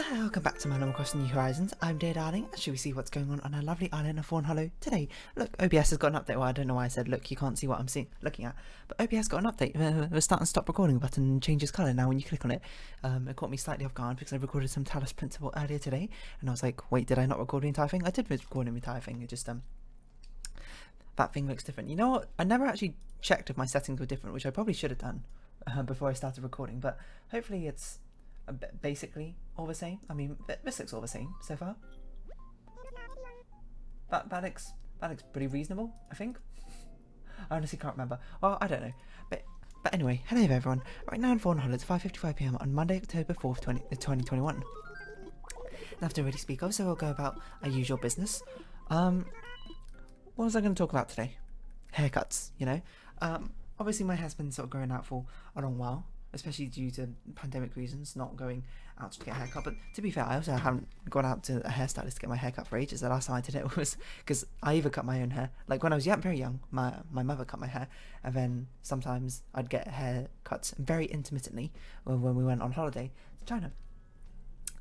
Welcome back to my Animal Crossing New Horizons. I'm Dear Darling, and shall we see what's going on our lovely island of Fawnhollow today? Look, OBS has got an update. Well, I don't know why I said look, you can't see what I'm looking at. But OBS got an update. The start and stop recording button changes colour now when you click on it. It caught me slightly off guard because I recorded some Talos Principle earlier today. And I was like, wait, did I not record the entire thing? I did record the entire thing. It just, that thing looks different. You know what? I never actually checked if my settings were different, which I probably should have done before I started recording. But hopefully it's basically all the same. I mean, this looks all the same so far. That looks pretty reasonable, I think. I honestly can't remember. Well, I don't know. But anyway, hello everyone. Right now in Fawnhallow, it's 5:55 PM on Monday, October 4th, 2021. Enough to really speak of, so we'll go about our usual business. What was I going to talk about today? Haircuts, you know. Obviously my hair's been sort of growing out for a long while, especially due to pandemic reasons, not going out to get a haircut. But to be fair, I also haven't gone out to a hairstylist to get my haircut for ages. The last time I did it was because I either cut my own hair, like when I was very young, my mother cut my hair, and then sometimes I'd get haircuts very intermittently when we went on holiday to China.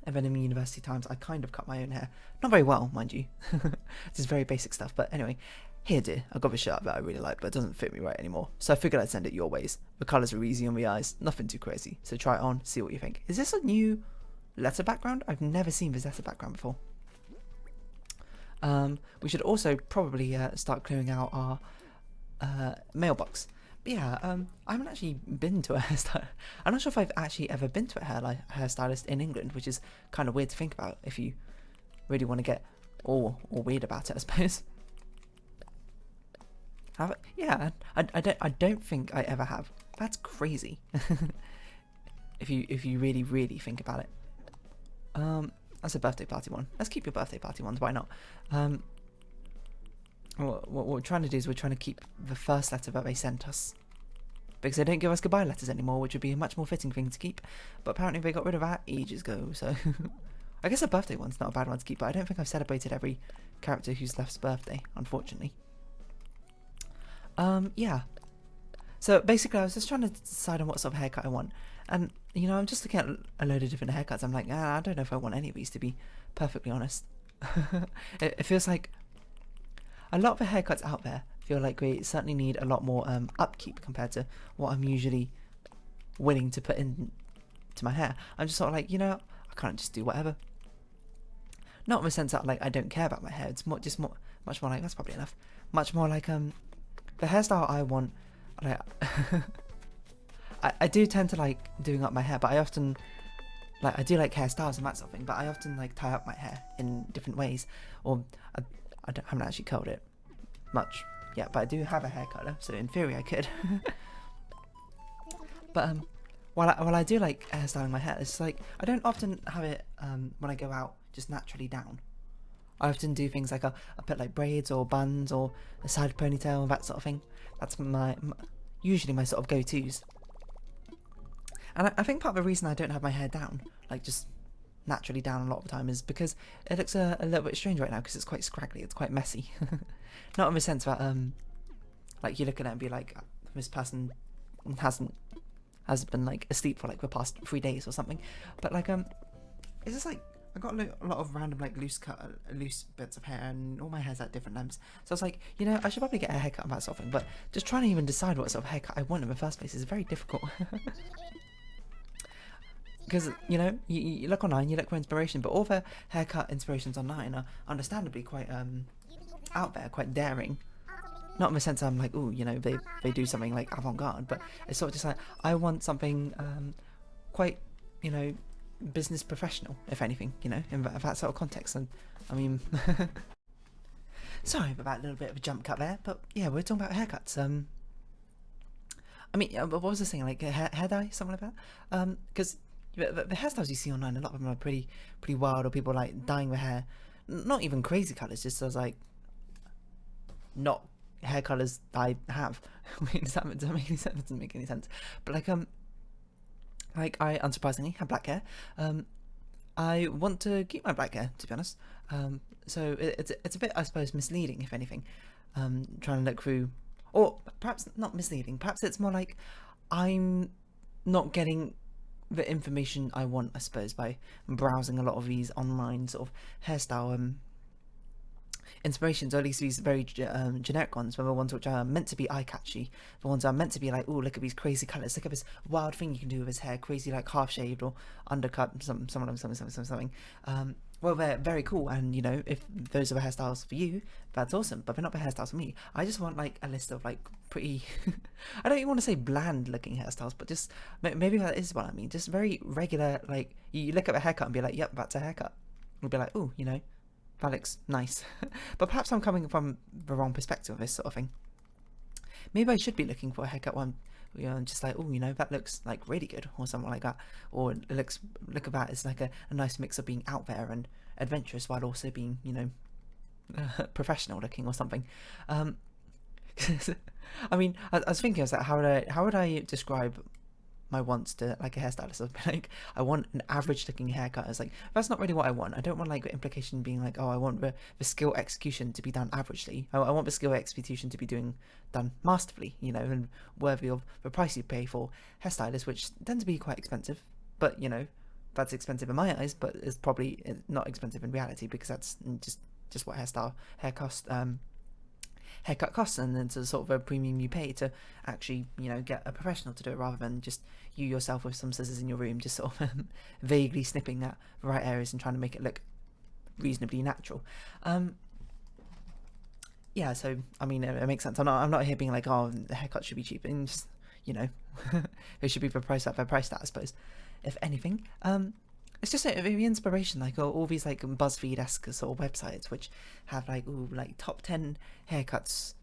And then in the university times, I kind of cut my own hair. Not very well, mind you. This is very basic stuff, but anyway. Here dear, I got this shirt that I really like, but it doesn't fit me right anymore. So I figured I'd send it your ways. The colours are easy on the eyes, nothing too crazy. So try it on, see what you think. Is this a new letter background? I've never seen this letter background before. We should also probably start clearing out our mailbox. But yeah, I haven't actually been to a hairstylist. I'm not sure if I've actually ever been to a hairstylist in England, which is kind of weird to think about if you really want to get all weird about it, I suppose. Yeah, I don't think I ever have. That's crazy. if you really think about it. That's a birthday party one. Let's keep your birthday party ones. Why not? What we're trying to do is we're trying to keep the first letter that they sent us, because they don't give us goodbye letters anymore, which would be a much more fitting thing to keep. But apparently they got rid of that ages ago. So I guess a birthday one's not a bad one to keep. But I don't think I've celebrated every character who's left's birthday, unfortunately. Yeah. So basically I was just trying to decide on what sort of haircut I want. And, you know, I'm just looking at a load of different haircuts. I'm like, I don't know if I want any of these, to be perfectly honest. It feels like a lot of the haircuts out there feel like we certainly need a lot more upkeep compared to what I'm usually willing to put into my hair. I'm just sort of like, you know, I can't just do whatever. Not in the sense that, like, I don't care about my hair. It's much more like, that's probably enough. Much more like, the hairstyle I want, like, I do tend to like doing up my hair, but I often, like, I do like hairstyles and that sort of thing, but I often like tie up my hair in different ways, or I haven't actually curled it much yet, but I do have a hair curler, so in theory I could. But while I do like hairstyling my hair, it's like I don't often have it when I go out just naturally down. I often do things like I'll put like braids or buns or a side ponytail and that sort of thing. That's usually my sort of go-tos. And I think part of the reason I don't have my hair down, like just naturally down a lot of the time, is because it looks a little bit strange right now because it's quite scraggly, it's quite messy. Not in the sense that like you look at it and be like, this person has been like asleep for like the past 3 days or something. But like it's just like I got a lot of random like loose bits of hair, and all my hair's at different lengths. So I was like, you know, I should probably get a haircut and that sort of thing. But just trying to even decide what sort of haircut I want in the first place is very difficult. Because, you know, you look online, you look for inspiration, but all the haircut inspirations online are understandably quite out there, quite daring. Not in the sense I'm like, ooh, you know, they do something like avant-garde, but it's sort of just like, I want something quite, you know, business professional, if anything, you know, in that sort of context. And I mean, sorry about that little bit of a jump cut there, but yeah, we're talking about haircuts. I mean, what was I saying, like hair dye, something like that? Because the hairstyles you see online, a lot of them are pretty wild, or people like dyeing their hair, not even crazy colours, just as like not hair colours I have. Does that make any sense? That doesn't make any sense. But like I unsurprisingly have black hair. I want to keep my black hair, to be honest. So it's a bit, I suppose, misleading, if anything. Trying to look through, or perhaps not misleading. Perhaps it's more like I'm not getting the information I want, I suppose, by browsing a lot of these online sort of hairstyle inspirations, or at least these very generic ones, the ones which are meant to be eye-catchy, the ones that are meant to be like, oh, look at these crazy colours, look at this wild thing you can do with his hair, crazy like half-shaved or undercut, something. Well, they're very cool, and you know, if those are the hairstyles for you, that's awesome, but they're not the hairstyles for me. I just want like a list of like pretty I don't even want to say bland looking hairstyles, but just maybe that is what I mean, just very regular, like you look at a haircut and be like, yep, that's a haircut. You'll be like, oh, you know, that looks nice. But perhaps I'm coming from the wrong perspective of this sort of thing. Maybe I should be looking for a haircut one, you know, just like, oh, you know, that looks like really good, or something like that. Or it look at that as like a nice mix of being out there and adventurous while also being, you know, professional looking or something. I mean, I was thinking, I was like, how would I describe my wants to like a hairstylist? I'd be like, I want an average looking haircut. It's like, that's not really what I want. I don't want like the implication being like, oh, I want the skill execution to be done averagely. I want the skill execution to be done masterfully, you know, and worthy of the price you pay for hairstylists, which tend to be quite expensive. But you know, that's expensive in my eyes, but it's probably not expensive in reality, because that's just what haircut costs, and then to sort of a premium you pay to actually, you know, get a professional to do it, rather than just you yourself with some scissors in your room just sort of vaguely snipping at the right areas and trying to make it look reasonably natural. Yeah, so I mean, it makes sense. I'm not here being like, oh, the haircut should be cheap, and just, you know, it should be the price that they're priced at, I suppose, if anything. It's just the inspiration, like all these like BuzzFeed-esque sort of websites which have like, ooh, like top 10 haircuts,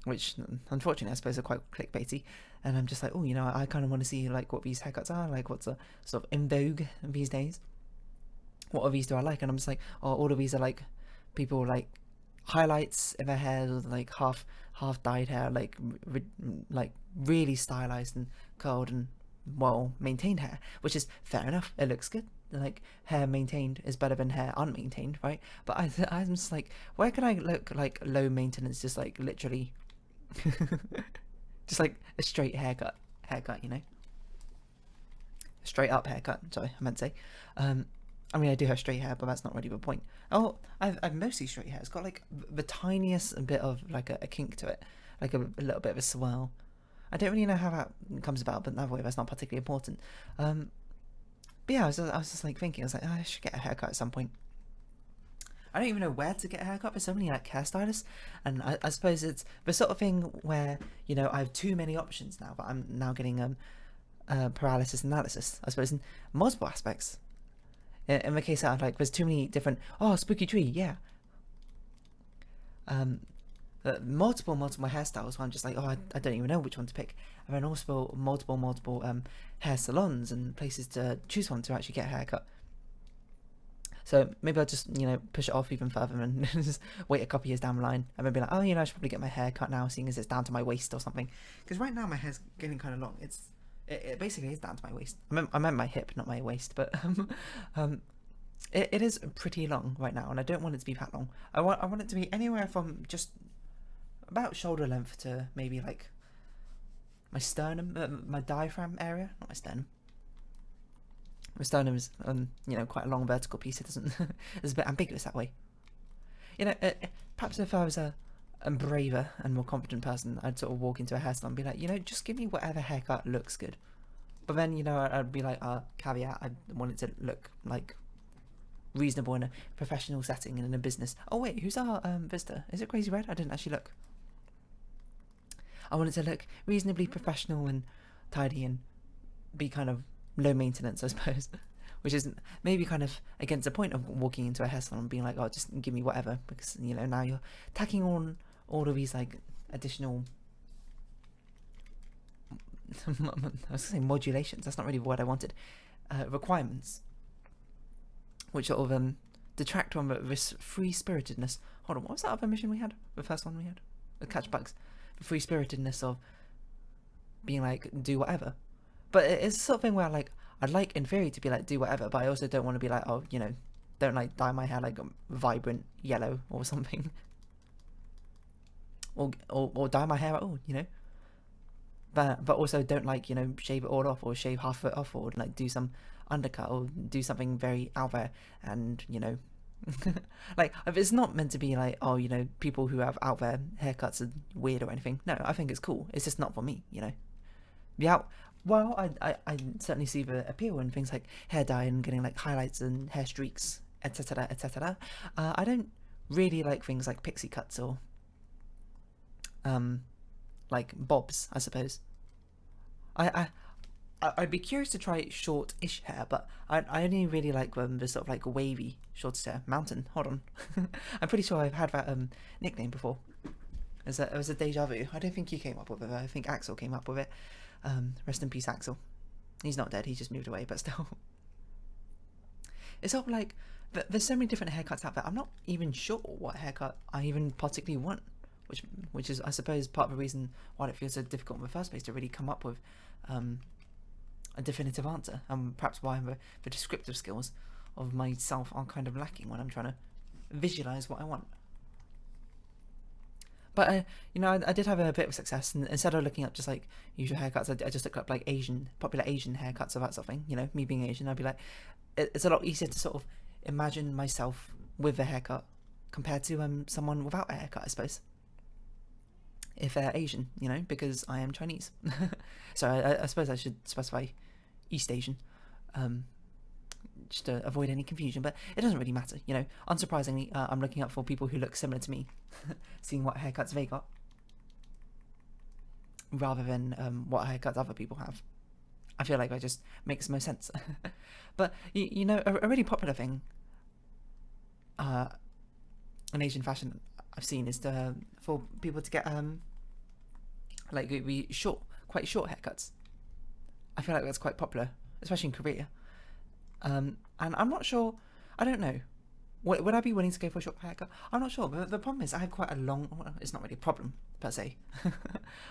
which unfortunately I suppose are quite clickbaity, and I'm just like, oh, you know, I kind of want to see like what these haircuts are, like what's a sort of in vogue these days. What of these do I like? And I'm just like, oh, all of these are like people like highlights in their hair, like half dyed hair, like really stylized and curled and well maintained hair, which is fair enough. It looks good. Like, hair maintained is better than hair unmaintained, right? But I'm just like, where can I look like low maintenance, just like literally just like a straight haircut, you know, a straight up haircut, sorry, I meant to say. I mean, I do have straight hair, but that's not really the point. Oh, I've mostly straight hair. It's got like the tiniest bit of like a kink to it, like a little bit of a swirl. I don't really know how that comes about, but that way that's not particularly important. But yeah, I was just like thinking, I was like, oh, I should get a haircut at some point. I don't even know where to get a haircut. There's so many like hairstylists, and I suppose it's the sort of thing where, you know, I have too many options now, but I'm now getting paralysis analysis, I suppose, in multiple aspects. In the case of like, there's too many different, oh, spooky tree, yeah. Multiple hairstyles where I'm just like, oh, I don't even know which one to pick. And then also multiple hair salons and places to choose one to actually get a haircut. So maybe I'll just, you know, push it off even further and just wait a couple years down the line and then be like, oh, you know, I should probably get my hair cut now, seeing as it's down to my waist or something. Because right now my hair's getting kind of long. It basically is down to my waist. I meant my hip, not my waist, but it is pretty long right now, and I don't want it to be that long. I want it to be anywhere from just about shoulder length to maybe like my sternum, my diaphragm area, not my sternum. My sternum is, you know, quite a long vertical piece. It doesn't, it's a bit ambiguous that way. You know, perhaps if I was a braver and more confident person, I'd sort of walk into a hair salon and be like, you know, just give me whatever haircut looks good. But then, you know, I'd be like, caveat, I want it to look like reasonable in a professional setting and in a business. Oh wait, who's our visitor? Is it Crazy Red? I didn't actually look. I want it to look reasonably professional and tidy and be kind of low maintenance, I suppose. Which is maybe kind of against the point of walking into a hair salon and being like, oh, just give me whatever, because, you know, now you're tacking on all of these like additional I was gonna say modulations, that's not really the word I wanted, requirements, which sort of detract from this free-spiritedness. Hold on, what was that other mission we had? The first one we had? The catch bugs. The free-spiritedness of being like, do whatever. But it's the sort of thing where like, I'd like in theory to be like, do whatever, but I also don't want to be like, oh, you know, don't like dye my hair like vibrant yellow or something. Or dye my hair at all, you know? but also don't like, you know, shave it all off or shave half of it off or like do some undercut or do something very out there and, you know, like it's not meant to be like, oh, you know, people who have out there haircuts are weird or anything. No, I think it's cool. It's just not for me, you know. Yeah, well, I certainly see the appeal in things like hair dye and getting like highlights and hair streaks, etc., etc. I don't really like things like pixie cuts or like bobs, I suppose. I'd be curious to try short-ish hair, but I only really like the sort of like wavy short hair. Mountain, hold on. I'm pretty sure I've had that nickname before. It was a deja vu. I don't think you came up with it. I think Axel came up with it. Rest in peace, Axel. He's not dead, he just moved away, but still. It's sort of like, there's so many different haircuts out there. I'm not even sure what haircut I even particularly want. Which is, I suppose, part of the reason why it feels so difficult in the first place to really come up with a definitive answer, and perhaps why the descriptive skills of myself are kind of lacking when I'm trying to visualize what I want. But you know, I did have a bit of success, and instead of looking up just like usual haircuts, I just looked up like popular Asian haircuts or that sort of thing. You know, me being Asian, I'd be like, it's a lot easier to sort of imagine myself with a haircut compared to someone without a haircut, I suppose. If they're Asian, you know, because I am Chinese. So I suppose I should specify East Asian, just to avoid any confusion, but it doesn't really matter, you know. Unsurprisingly, I'm looking up for people who look similar to me, seeing what haircuts they got, rather than what haircuts other people have. I feel like that just makes most sense. But, you know, a really popular thing in Asian fashion I've seen is for people to get like quite short haircuts. I feel like that's quite popular, especially in Korea. And I'm not sure. I don't know. Would I be willing to go for a short haircut? I'm not sure. But the problem is I have quite a long. Well, it's not really a problem per se. I'm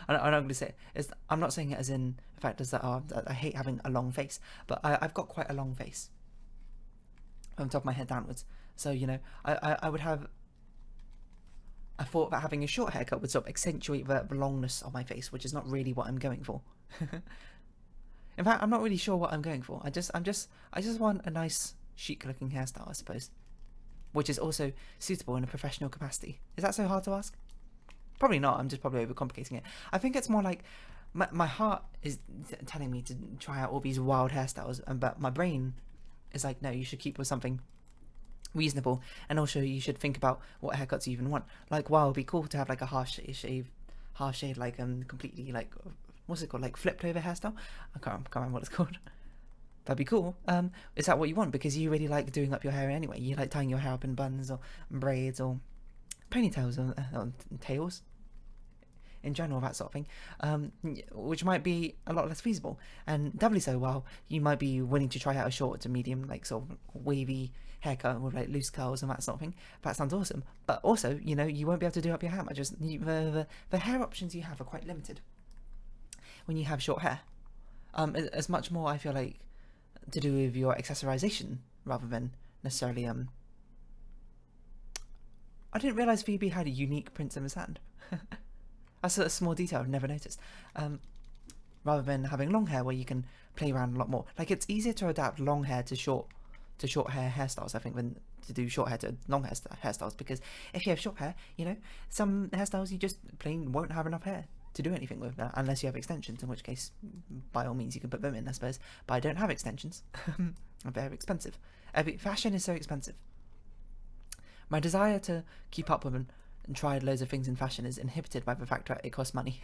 not going to say it. I'm not saying it as in the fact is that I hate having a long face, but I've got quite a long face from the top of my head downwards. So you know, I would have. I thought that having a short haircut would sort of accentuate the longness of my face, which is not really what I'm going for. In fact, I'm not really sure what I'm going for. I just want a nice, chic-looking hairstyle, I suppose, which is also suitable in a professional capacity. Is that so hard to ask? Probably not. I'm just probably overcomplicating it. I think it's more like my heart is telling me to try out all these wild hairstyles, but my brain is like, no, you should keep with something reasonable, and also you should think about what haircuts you even want. Like, wow, it'd be cool to have like a half shade, like completely like, what's it called, like flipped over hairstyle. I can't remember what it's called. That'd be cool. Is that what you want? Because you really like doing up your hair anyway. You like tying your hair up in buns or braids or ponytails or tails in general, that sort of thing, which might be a lot less feasible, and doubly so while you might be willing to try out a short to medium like sort of wavy haircut with like loose curls and that sort of thing. That sounds awesome, but also, you know, you won't be able to do up your hair much. Just the hair options you have are quite limited when you have short hair. As much more, I feel like, to do with your accessorization rather than necessarily I didn't realise Phoebe had a unique prints in his hand. That's a small detail I've never noticed. Rather than having long hair where you can play around a lot more. Like, it's easier to adapt long hair to short hair hairstyles, I think, than to do short hair to long hair hairstyles, because if you have short hair, you know, some hairstyles you just plain won't have enough hair to do anything with that, unless you have extensions, in which case, by all means, you can put them in, I suppose. But I don't have extensions. They're very expensive. Fashion is so expensive. My desire to keep up with and try loads of things in fashion is inhibited by the fact that it costs money.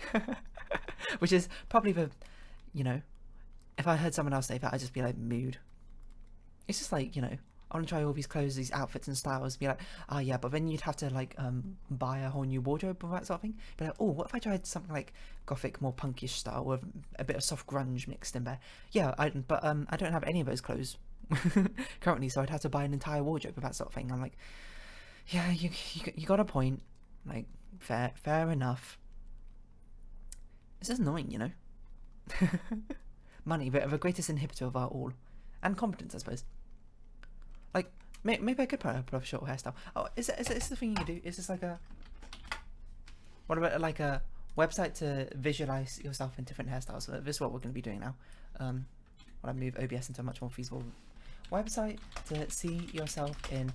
Which is probably the, you know, if I heard someone else say that, I'd just be like, mood. It's just like, you know, I want to try all these clothes, these outfits and styles, be like, oh yeah, but then you'd have to like buy a whole new wardrobe or that sort of thing. Be like, oh, what if I tried something like gothic, more punkish style with a bit of soft grunge mixed in there? Yeah, but I don't have any of those clothes currently, so I'd have to buy an entire wardrobe or that sort of thing. I'm like, yeah, you got a point. Like, fair enough. It's just annoying, you know. Money, but the greatest inhibitor of our all, and competence, I suppose. Like, maybe I could put up a short hairstyle. Oh, is this the thing you can do? Is this like a... What about like a website to visualize yourself in different hairstyles. So this is what we're going to be doing now. When I move OBS into a much more feasible website to see yourself in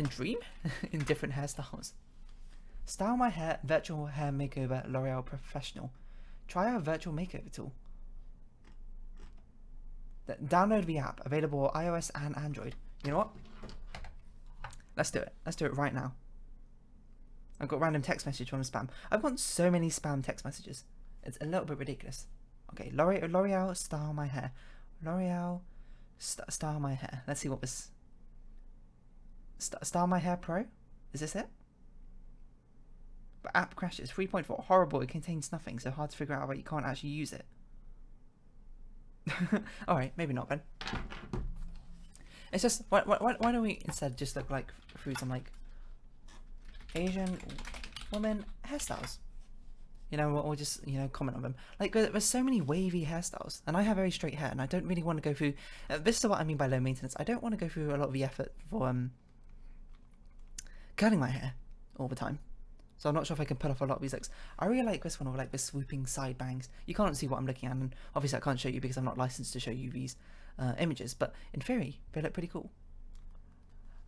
dream in different hairstyles. Style my hair, virtual hair makeover, L'Oreal Professional. Try our virtual makeover tool. Download the app, available on iOS and Android. You know what? Let's do it. Let's do it right now. I've got random text message from spam. I've got so many spam text messages. It's a little bit ridiculous. Okay, L'Oreal style my hair. L'Oreal style my hair. Let's see what this... Style my hair pro? Is this it? But app crashes. 3.4. Horrible. It contains nothing, so hard to figure out why you can't actually use it. Alright, maybe not then. It's just, why don't we instead just look like through some like Asian women hairstyles? You know, or just, you know, comment on them. Like, there's so many wavy hairstyles, and I have very straight hair, and I don't really want to go through, this is what I mean by low maintenance. I don't want to go through a lot of the effort for curling my hair all the time. So I'm not sure if I can pull off a lot of these looks. I really like this one with like the swooping side bangs. You can't see what I'm looking at, and obviously I can't show you because I'm not licensed to show you these images, but in theory they look pretty cool.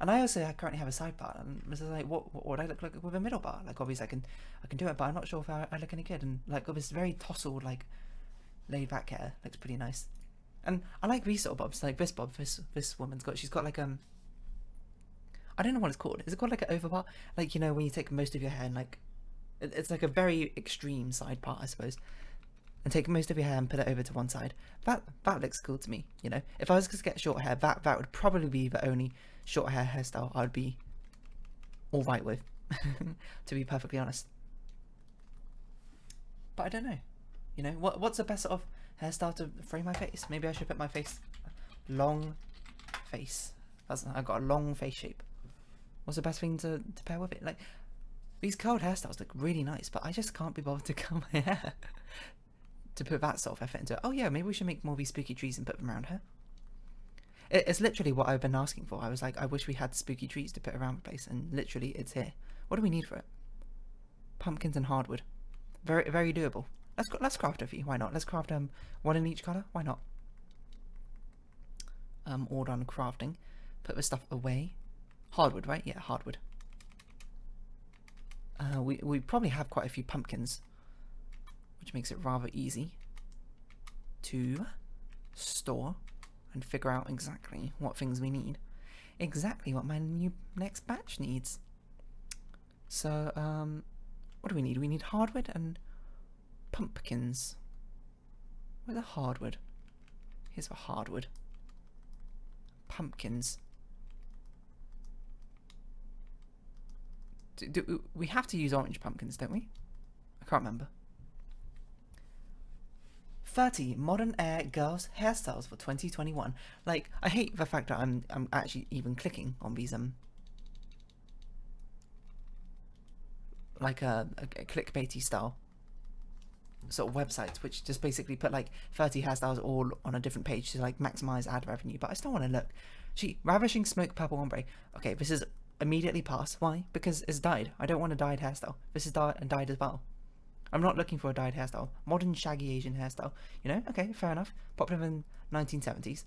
And I also currently have a side part, and this is like what would I look like with a middle bar? Like obviously I can do it, but I'm not sure if I look any good. And like this very tousled, like laid back hair looks pretty nice. And I like these sort of bobs, like this bob this woman's got. She's got like I don't know what it's called. Is it called like an over part? Like, you know, when you take most of your hair and like it's like a very extreme side part, I suppose, and take most of your hair and put it over to one side. That looks cool to me. You know, if I was to get short hair, that would probably be the only short hair hairstyle I would be all right with, to be perfectly honest. But I don't know. You know, what's the best sort of hairstyle to frame my face? Maybe I should put my face long face. I've got a long face shape. What's the best thing to pair with it? Like, these curled hairstyles look really nice, but I just can't be bothered to curl my hair to put that sort of effort into it. Oh yeah, maybe we should make more of these spooky trees and put them around her. It's literally what I've been asking for. I was like, I wish we had spooky trees to put around the place, and literally it's here. What do we need for it? Pumpkins and hardwood. Very, very doable. Let's craft a few. Why not? Let's craft one in each colour. Why not? All done crafting. Put the stuff away. Hardwood, right? Yeah, hardwood. We probably have quite a few pumpkins, which makes it rather easy to store and figure out exactly what things we need. Exactly what my next batch needs. So, what do we need? We need hardwood and pumpkins. Where's the hardwood? Here's the hardwood. Pumpkins. Do we have to use orange pumpkins, don't we? I can't remember. 30 modern air girls hairstyles for 2021. Like, I hate the fact that I'm actually even clicking on these like a clickbaity style sort of websites, which just basically put like 30 hairstyles all on a different page to like maximize ad revenue. But I still want to look. Ravishing smoke purple ombre. Okay, this is immediately pass. Why? Because it's dyed. I don't want a dyed hairstyle. This is dyed as well. I'm not looking for a dyed hairstyle. Modern shaggy Asian hairstyle. You know? Okay, fair enough. Popular in 1970s.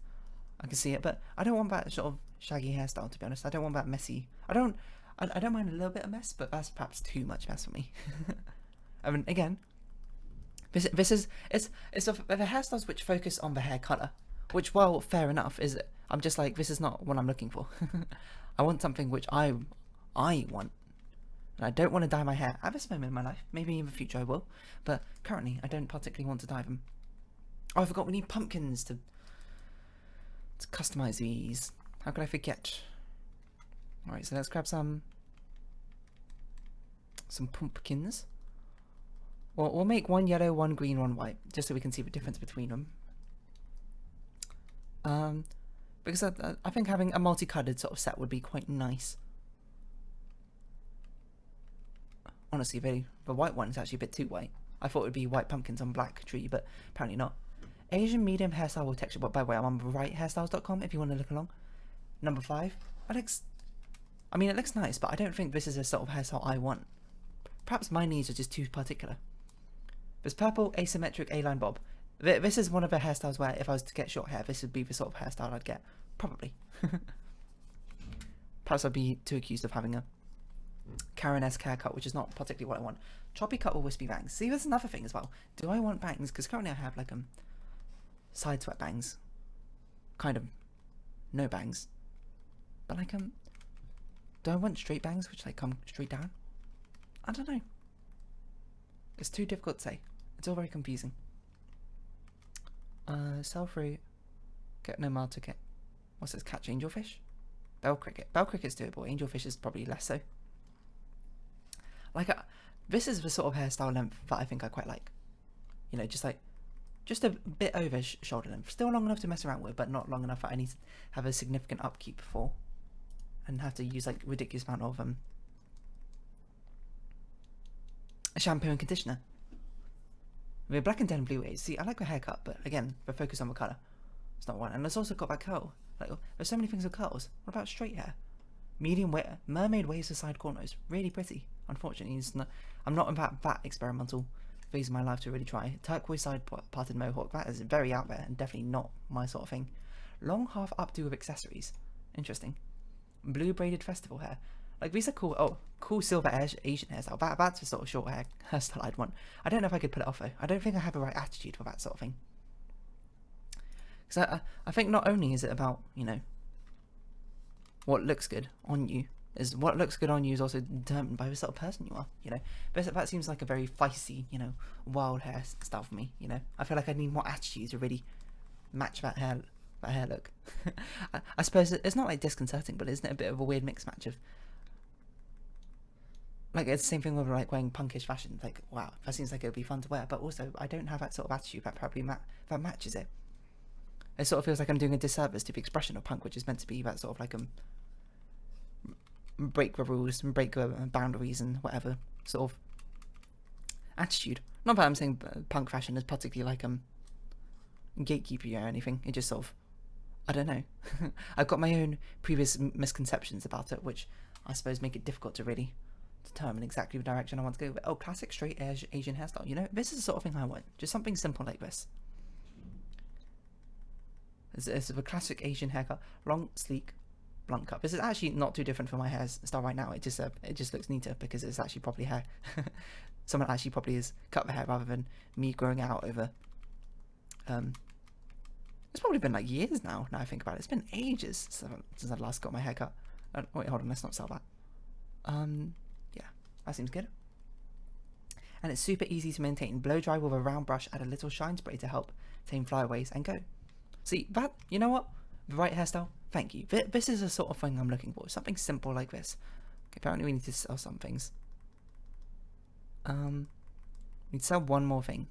I can see it, but I don't want that sort of shaggy hairstyle, to be honest. I don't want that messy. I don't mind a little bit of mess, but that's perhaps too much mess for me. I mean, again, it's the hairstyles which focus on the hair colour, which, well, fair enough, is it? I'm just like, this is not what I'm looking for. I want something which I want. And I don't want to dye my hair at this moment in my life. Maybe in the future I will. But currently, I don't particularly want to dye them. Oh, I forgot we need pumpkins to customize these. How could I forget? Alright, so let's grab some pumpkins. Well, we'll make one yellow, one green, one white, just so we can see the difference between them. Because I think having a multicolored sort of set would be quite nice. Honestly, the white one is actually a bit too white. I thought it would be white pumpkins on black tree, but apparently not. Asian medium hairstyle with texture. But by the way, I'm on righthairstyles.com if you want to look along. Number 5. It looks nice, but I don't think this is a sort of hairstyle I want. perhaps my needs are just too particular. This purple asymmetric A-line bob. This is one of the hairstyles where if I was to get short hair, this would be the sort of hairstyle I'd get. Probably. Perhaps I'd be too accused of having a Karen-esque haircut, which is not particularly what I want. Choppy cut or wispy bangs. See, there's another thing as well. Do I want bangs? Because currently I have like side swept bangs. Kind of no bangs. But like do I want straight bangs which like come straight down? I don't know. It's too difficult to say. It's all very confusing. Sell free. Get no mild ticket. What's this? Catch angelfish? Bell cricket. Bell cricket's doable. Angelfish is probably less so. Like, this is the sort of hairstyle length that I think I quite like. You know, just a bit over shoulder length. Still long enough to mess around with, but not long enough that I need to have a significant upkeep for. And have to use like ridiculous amount of a shampoo and conditioner. With black and denim blue waves. See, I like the haircut, but again, the focus on the colour. It's not one. And it's also got that curl. Like, there's so many things with curls. What about straight hair? Medium mermaid waves to side corners. Really pretty. Unfortunately, I'm not in that experimental phase of my life to really try. Turquoise side parted mohawk. That is very out there and definitely not my sort of thing. Long half updo with accessories. Interesting. Blue braided festival hair. Like, these are cool. Oh, cool silver Asian hairstyle. That's the sort of short hair hairstyle I'd want. I don't know if I could pull it off though. I don't think I have the right attitude for that sort of thing. Because I think not only is it about, you know, what looks good on you, is what looks good on you is also determined by the sort of person you are, you know. That seems like a very feisty, you know, wild hairstyle for me, you know. I feel like I need more attitude to really match that hair look. I suppose it's not like disconcerting, but isn't it a bit of a weird mix match of, like, it's the same thing with like wearing punkish fashion. Like, wow, that seems like it would be fun to wear, but also I don't have that sort of attitude that probably that matches it. It sort of feels like I'm doing a disservice to the expression of punk, which is meant to be that sort of like break the rules and break the boundaries and whatever sort of attitude. Not that I'm saying punk fashion is particularly like gatekeeper or anything. It just sort of, I don't know. I've got my own previous misconceptions about it, which I suppose make it difficult to really determine exactly the direction I want to go with. Oh, classic straight Asian hairstyle. You know, this is the sort of thing I want. Just something simple like this. It's a classic Asian haircut. Long, sleek, blunt cut. This is actually not too different from my hairstyle right now. It just looks neater because it's actually probably hair. Someone actually probably has cut the hair rather than me growing out over. It's probably been like years now I think about it. It's been ages since I last got my hair cut. Wait, hold on, let's not sell that. Yeah, that seems good. And it's super easy to maintain. Blow dry with a round brush, add a little shine spray to help tame flyaways, and go. See, that, you know what? The right hairstyle? Thank you. This is the sort of thing I'm looking for. Something simple like this. Okay, apparently we need to sell some things. We need to sell one more thing.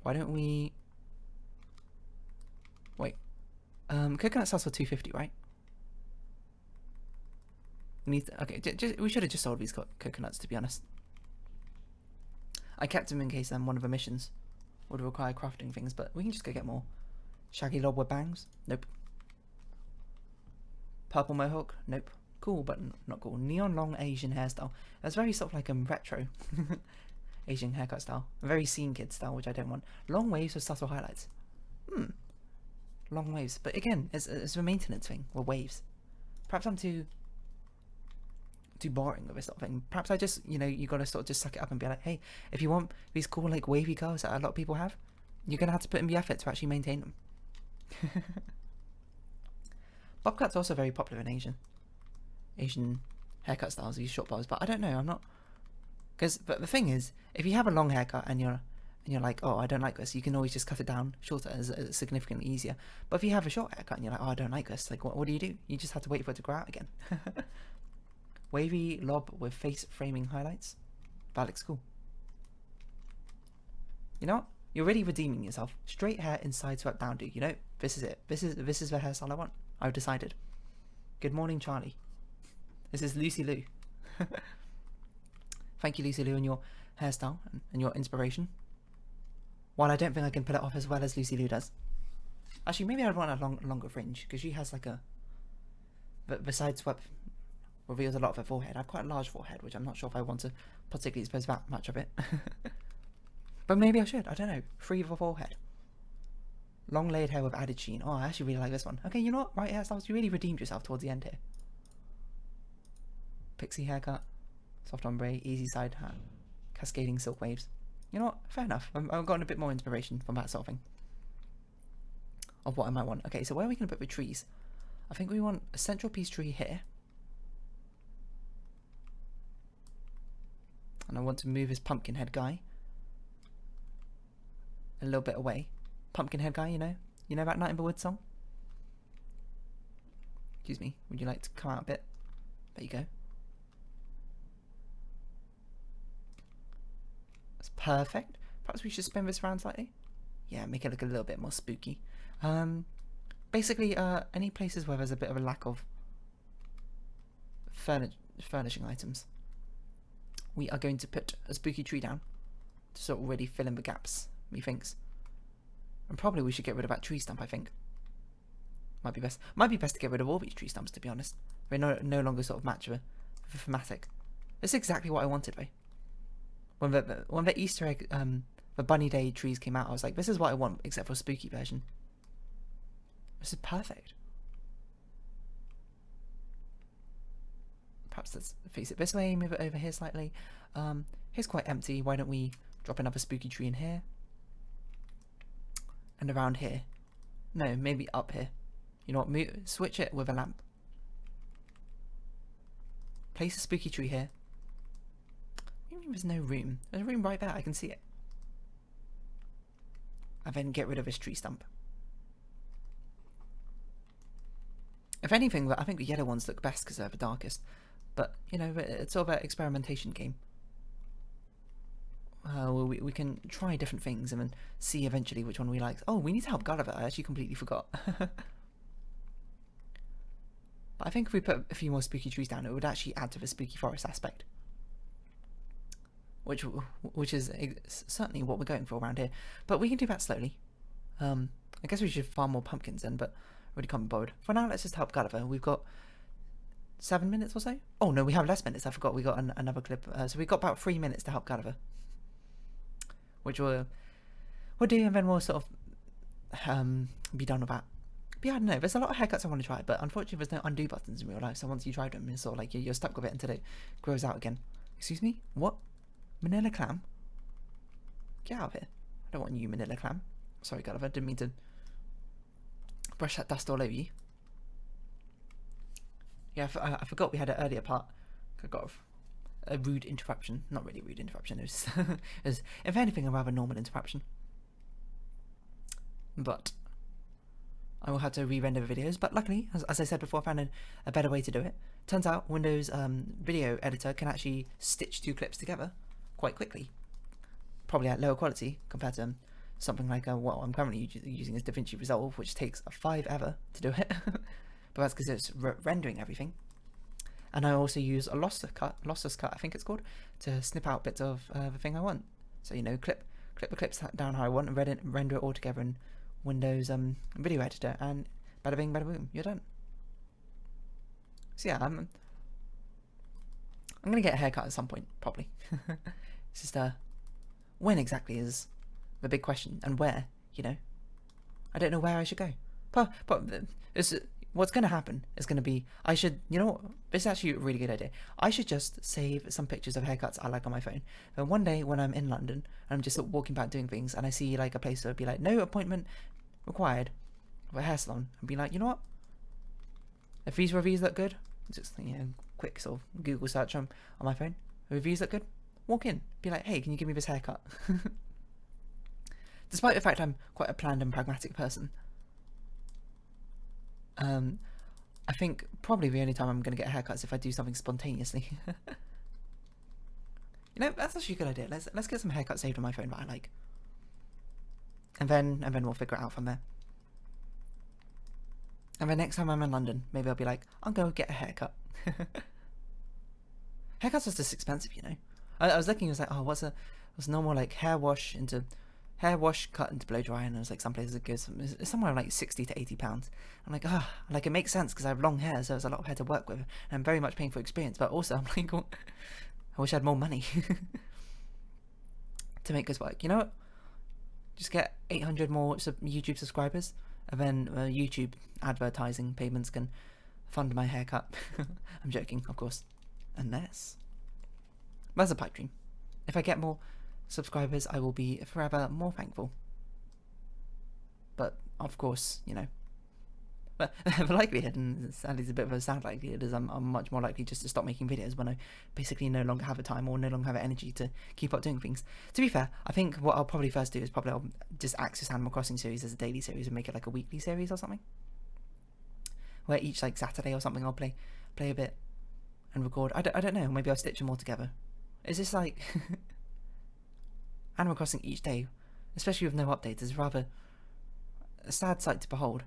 Why don't we... Wait. Coconut sells for $2.50, right? We need to, okay, we should have just sold these coconuts, to be honest. I kept them in case one of the missions would require crafting things, but we can just go get more. Shaggy lob with bangs? Nope. Purple mohawk? Nope. Cool, but not cool. Neon long Asian hairstyle. That's very sort of like retro Asian haircut style. Very scene kid style, which I don't want. Long waves with subtle highlights. Long waves. But again, it's a maintenance thing with waves. Perhaps I'm too boring with this sort of thing. Perhaps I just, you know, you gotta sort of just suck it up and be like, hey, if you want these cool like wavy curls that a lot of people have, you're gonna have to put in the effort to actually maintain them. Bob cut's also very popular in Asian haircut styles, these short bobs, but I don't know, I'm not, because the thing is, if you have a long haircut and you're like, oh, I don't like this, you can always just cut it down shorter, as significantly easier. But if you have a short haircut and you're like, oh, I don't like this, like what do? You just have to wait for it to grow out again. Wavy lob with face framing highlights. That looks cool. You know what? You're really redeeming yourself. Straight hair and side swept downdo. You know, this is it. This is the hairstyle I want. I've decided. Good morning, Charlie. This is Lucy Lou. Thank you, Lucy Lou, and your hairstyle and your inspiration. While I don't think I can pull it off as well as Lucy Lou does. Actually, maybe I'd want a longer fringe because she has like the side swept reveals a lot of her forehead. I have quite a large forehead, which I'm not sure if I want to particularly expose that much of it. But maybe I should. I don't know. Free of a forehead. Long laid hair with added sheen. Oh, I actually really like this one. Okay, you know what? Right hairstyles, you really redeemed yourself towards the end here. Pixie haircut. Soft ombre. Easy side hat. Cascading silk waves. You know what? Fair enough. I've gotten a bit more inspiration from that sort of thing. Of what I might want. Okay, so where are we going to put the trees? I think we want a central piece tree here. And I want to move his pumpkin head guy a little bit away. Pumpkin head guy, you know? You know that Night in the Woods song? Excuse me, would you like to come out a bit? There you go. That's perfect. Perhaps we should spin this around slightly. Yeah, make it look a little bit more spooky. Basically, any places where there's a bit of a lack of furnishing items, we are going to put a spooky tree down to sort of really fill in the gaps, methinks. And probably we should get rid of that tree stump, I think. Might be best. Might be best to get rid of all these tree stumps, to be honest. They no longer sort of match the thematic. It's exactly what I wanted, though. When the Easter egg, the Bunny Day trees came out, I was like, this is what I want, except for a spooky version. This is perfect. Perhaps let's face it this way, move it over here slightly. Here's quite empty. Why don't we drop another spooky tree in here? And around here. No, maybe up here. You know what? Switch it with a lamp. Place a spooky tree here. Maybe there's no room. There's a room right there. I can see it. And then get rid of this tree stump. If anything, I think the yellow ones look best because they're the darkest. But, you know, it's sort of an experimentation game. We can try different things and then see eventually which one we like. Oh, we need to help Gulliver. I actually completely forgot. But I think if we put a few more spooky trees down, it would actually add to the spooky forest aspect. Which is certainly what we're going for around here. But we can do that slowly. I guess we should farm more pumpkins then, but I really can't be bothered. For now, let's just help Gulliver. We've got 7 minutes or so. Oh no, we have less minutes. I forgot we got another clip. So we've got about 3 minutes to help Gulliver. Which we'll do, and then we'll sort of be done with that. But yeah, I don't know. There's a lot of haircuts I want to try, but unfortunately there's no undo buttons in real life. So once you try them, it's sort of like you're stuck with it until it grows out again. Excuse me? What? Manila clam? Get out of here. I don't want you, Manila clam. Sorry, Gulliver. Didn't mean to brush that dust all over you. Yeah, I forgot we had an earlier part. I got a rude interruption. Not really a rude interruption. It was, if anything, a rather normal interruption. But I will have to re-render the videos. But luckily, as I said before, I found a better way to do it. Turns out Windows video editor can actually stitch 2 clips together quite quickly. Probably at lower quality compared to something like what I'm currently using is DaVinci Resolve, which takes a 5 ever to do it. But that's because it's rendering everything. And I also use a lossless cut, I think it's called, to snip out bits of the thing I want. So, you know, clip the clips down how I want and render it all together in Windows video editor, and bada bing, bada boom, you're done. So yeah, I'm gonna get a haircut at some point, probably. It's just when exactly is the big question, and where, you know. I don't know where I should go. But what's going to happen is going to be, I should, you know what, this is actually a really good idea. I should just save some pictures of haircuts I like on my phone. And one day when I'm in London, and I'm just walking about doing things, and I see like a place that would be like, no appointment required for a hair salon, and be like, you know what, if these reviews look good, just, you know, quick sort of Google search on my phone, reviews look good, walk in, be like, hey, can you give me this haircut? Despite the fact I'm quite a planned and pragmatic person, I think probably the only time I'm going to get a haircut is if I do something spontaneously. You know, that's actually a good idea. Let's get some haircuts saved on my phone that I like, and then we'll figure it out from there. And then next time I'm in London, maybe I'll be like, I'll go get a haircut. Haircuts are just expensive, you know. I was looking, I was like, oh, what's normal like hair wash into hair wash, cut, and to blow dry, and it was like some places it goes it's somewhere like £60 to £80. I'm like, like it makes sense because I have long hair, so it's a lot of hair to work with, and I'm very much paying for experience. But also, I'm like, well, I wish I had more money to make this work. You know what? Just get 800 more YouTube subscribers, and then YouTube advertising payments can fund my haircut. I'm joking, of course. Unless that's a pipe dream. If I get more subscribers, I will be forever more thankful. But of course, you know, but the likelihood, and sadly it's a bit of a sad likelihood, is I'm much more likely just to stop making videos when I basically no longer have the time or no longer have the energy to keep up doing things. To be fair, I think what I'll probably first do is I'll just access Animal Crossing series as a daily series and make it like a weekly series or something, where each like Saturday or something I'll play a bit and record. I don't know, maybe I'll stitch them all together. Is this like Animal Crossing each day, especially with no updates, is rather a sad sight to behold.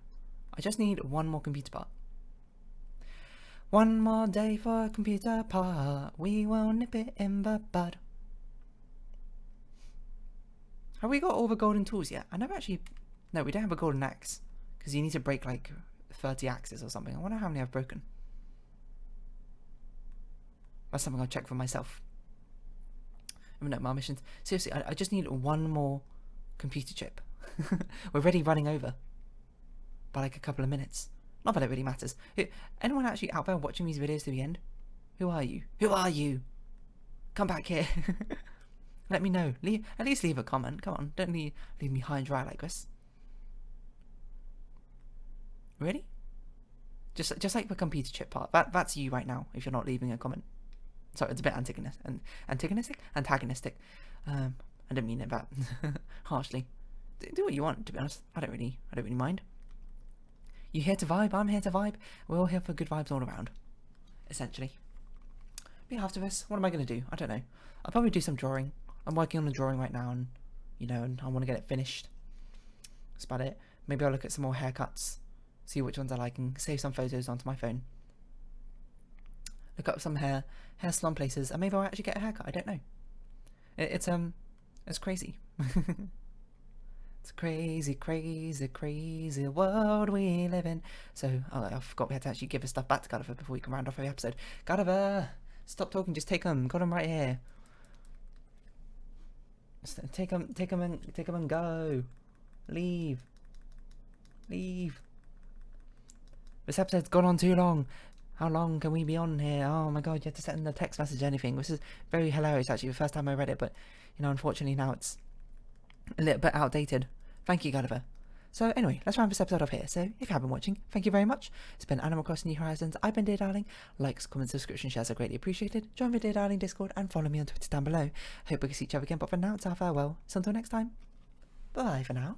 I just need one more computer part. One more day for a computer part. We will nip it in the bud. Have we got all the golden tools yet? I never actually... No, we don't have a golden axe, because you need to break like 30 axes or something. I wonder how many I've broken. That's something I'll check for myself. No, my missions. Seriously, I just need one more computer chip. We're already running over by like a couple of minutes. Not that it really matters. Anyone actually out there watching these videos to the end? Who are you? Who are you? Come back here. Let me know. At least leave a comment. Come on, don't leave me high and dry like this. Really? Just like the computer chip part. That's you right now. If you're not leaving a comment. Sorry, it's a bit antagonistic. I didn't mean it that harshly. Do what you want, to be honest. I don't really mind. You here to vibe? I'm here to vibe. We're all here for good vibes all around, essentially. But after this, what am I going to do? I don't know. I'll probably do some drawing. I'm working on a drawing right now, and and I want to get it finished. That's about it. Maybe I'll look at some more haircuts, see which ones I like, and save some photos onto my phone. Look up some hair salon places, and maybe I'll actually get a haircut. I don't know. It's crazy. It's crazy, crazy, crazy world we live in. So, I forgot we had to actually give his stuff back to Gulliver before we can round off every episode. Gulliver, stop talking, just take them. Got them right here. Just take them and go. Leave. This episode's gone on too long. How long can we be on here? Oh my god, you have to send in a text message or anything. This is very hilarious, actually, the first time I read it, but, unfortunately now it's a little bit outdated. Thank you, Gulliver. So anyway, let's round this episode off here. So if you have been watching, thank you very much. It's been Animal Crossing New Horizons. I've been Dear Darling. Likes, comments, subscription, shares are greatly appreciated. Join the Dear Darling Discord and follow me on Twitter down below. Hope we can see each other again, but for now, it's our farewell. So until next time, bye for now.